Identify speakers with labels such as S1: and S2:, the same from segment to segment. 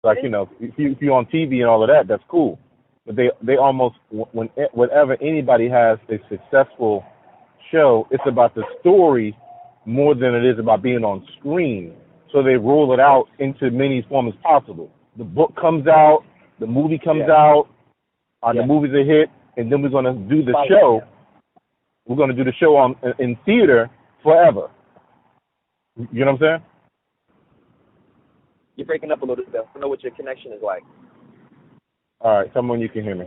S1: Like, if you're on TV and all of that, that's cool. But they almost whenever anybody has a successful show, it's about the story more than it is about being on screen. So they roll it out into many forms as possible. The book comes out, the movie comes out, the movie's a hit, and then we're gonna do the show. We're gonna do the show in theater forever. You know what I'm saying?
S2: You're breaking up a little bit. I don't know what your connection is like.
S1: All right, tell me when you can hear me.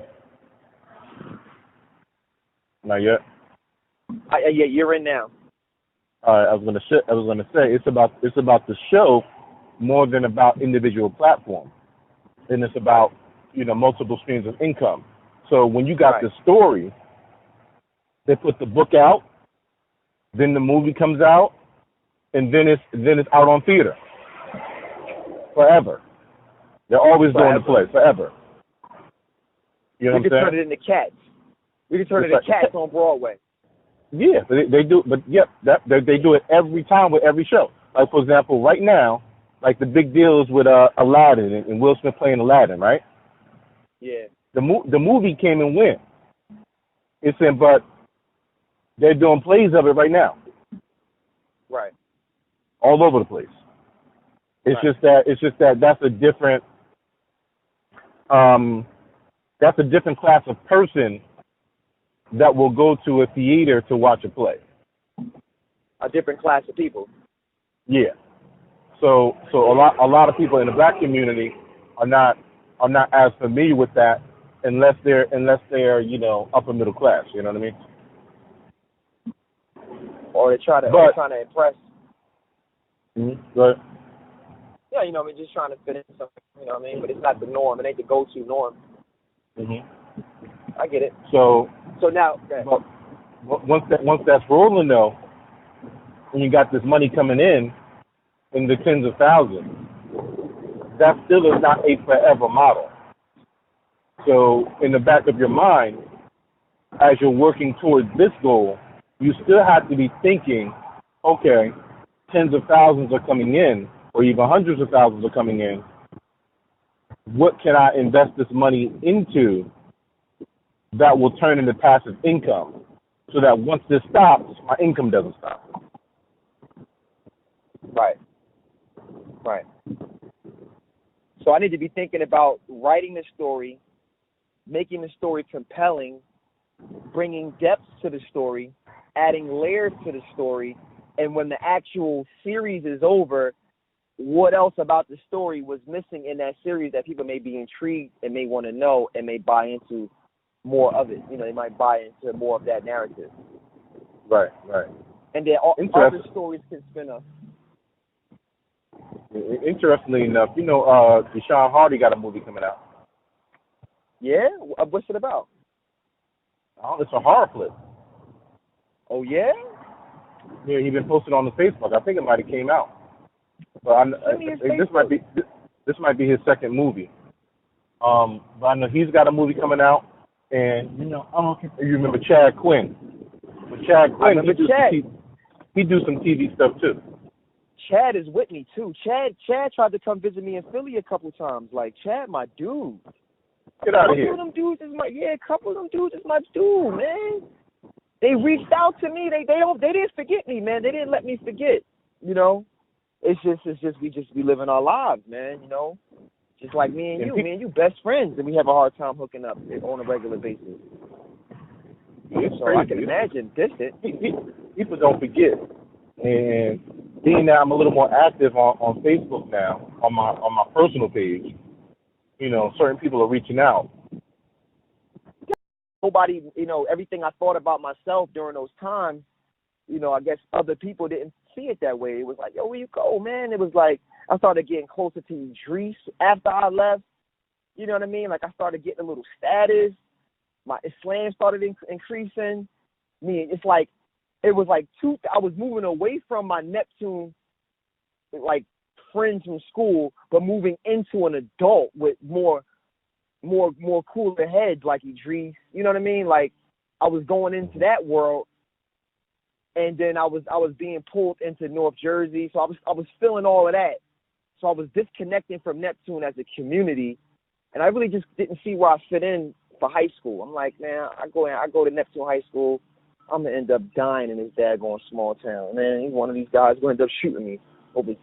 S1: Not yet.
S2: Yeah, you're in now.
S1: All right, I was gonna say it's about the show more than about individual platforms, and it's about multiple streams of income. So when you got the story, they put the book out, then the movie comes out, and then it's out on theater forever. They're always doing the play forever. You know what I'm saying? We
S2: could turn it into Cats. We could turn it into Cats on Broadway.
S1: Yeah, they do, but they do it every time with every show. Like, for example, right now, like the big deal is with Aladdin and Will Smith playing Aladdin, right?
S2: Yeah.
S1: The movie came and went. It's in, but they're doing plays of it right now.
S2: Right.
S1: All over the place. It's just that that's a different class of person that will go to a theater to watch a play.
S2: A different class of people.
S1: Yeah. So a lot of people in the black community are not as familiar with that unless they're upper middle class. You know what I mean?
S2: Or they're trying to impress.
S1: Mm-hmm. Go ahead.
S2: Yeah, just trying to fit in something. You know what I mean? But it's not the norm. It ain't the go-to norm.
S1: Mhm.
S2: I get it.
S1: So
S2: now,
S1: once that's rolling though, and you got this money coming in the tens of thousands, that still is not a forever model. So in the back of your mind, as you're working towards this goal, you still have to be thinking, okay, tens of thousands are coming in, or even hundreds of thousands are coming in. What can I invest this money into that will turn into passive income, so that once this stops, my income doesn't stop?
S2: Right. So I need to be thinking about writing the story, making the story compelling, bringing depth to the story, adding layers to the story, and when the actual series is over, what else about the story was missing in that series that people may be intrigued and may want to know and may buy into more of it. They might buy into more of that narrative.
S1: Right.
S2: And then other stories can spin up.
S1: Interestingly enough, Deshaun Hardy got a movie coming out.
S2: Yeah? What's it about?
S1: Oh, it's a horror flick.
S2: Oh, yeah?
S1: Yeah, he's been posted on the Facebook. I think it might have came out. But this might be his second movie. But I know he's got a movie coming out, and I don't know if you remember Chad Quinn. But Chad Quinn, he do some TV stuff too.
S2: Chad is with me too. Chad tried to come visit me in Philly a couple times. Like, Chad, my dude.
S1: Get out of here.
S2: A couple of them dudes is my dude, man. They reached out to me. They didn't forget me, man. They didn't let me forget. It's just we living our lives, man. Just like me and you best friends, and we have a hard time hooking up on a regular basis.
S1: It's
S2: so
S1: crazy.
S2: I can imagine distant.
S1: People don't forget, and being that I'm a little more active on Facebook now, on my personal page, certain people are reaching out.
S2: Nobody, everything I thought about myself during those times, I guess other people didn't see it that way. It was like, yo, where you go, man? It was like I started getting closer to Idris after I left. You know what I mean? Like I started getting a little status. My Islam started increasing. It's like it was like I was moving away from my Neptune, like friends from school, but moving into an adult with more cooler heads like Idris. You know what I mean? Like I was going into that world, and then I was being pulled into North Jersey, so I was feeling all of that. So I was disconnecting from Neptune as a community, and I really just didn't see where I fit in for high school. I'm like, man, I go to Neptune High School, I'm gonna end up dying in this daggone small town. Man, he's one of these guys gonna end up shooting me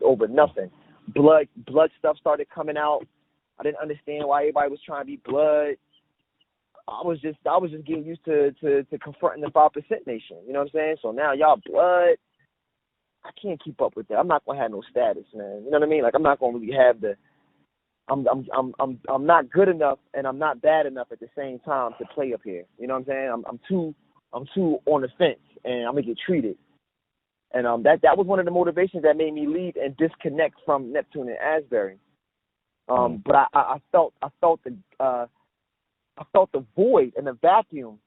S2: over nothing. Blood stuff started coming out. I didn't understand why everybody was trying to be blood. I was just getting used to confronting the 5% nation. You know what I'm saying? So now y'all blood. I can't keep up with that. I'm not gonna have no status, man. You know what I mean? Like I'm not gonna really have the. I'm not good enough and I'm not bad enough at the same time to play up here. You know what I'm saying? I'm too on the fence and I'm gonna get treated. And that was one of the motivations that made me leave and disconnect from Neptune and Asbury. But I felt the void and the vacuum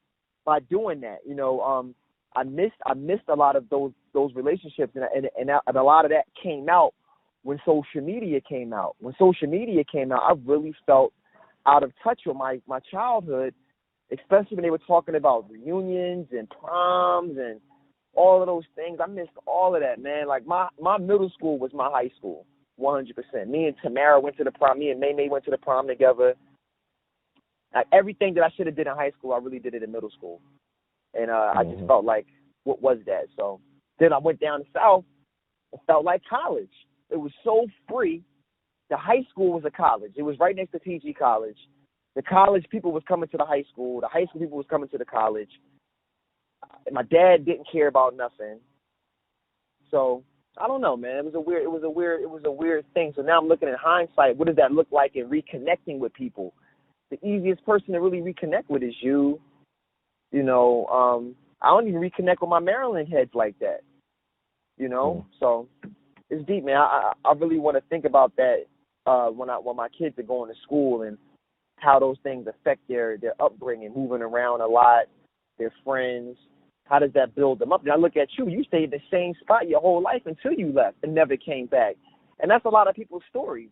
S2: by doing that. You know, I missed a lot of those relationships, and a lot of that came out when social media came out. When social media came out, I really felt out of touch with my childhood, especially when they were talking about reunions and proms and all of those things. I missed all of that, man. Like my middle school was my high school, 100%. Me and Tamara went to the prom. Me and May went to the prom together. Like everything that I should have did in high school, I really did it in middle school. And I just felt like, what was that? So then I went down south. It felt like college. It was so free. The high school was a college. It was right next to PG College. The college people was coming to the high school. The high school people was coming to the college. And my dad didn't care about nothing. So I don't know, man. It was a weird thing. So now I'm looking at hindsight. What does that look like in reconnecting with people? The easiest person to really reconnect with is you. You know, I don't even reconnect with my Maryland heads like that. You know, so it's deep, man. I really want to think about that when my kids are going to school and how those things affect their upbringing, moving around a lot, their friends. How does that build them up? And I look at you. You stayed in the same spot your whole life until you left and never came back. And that's a lot of people's story.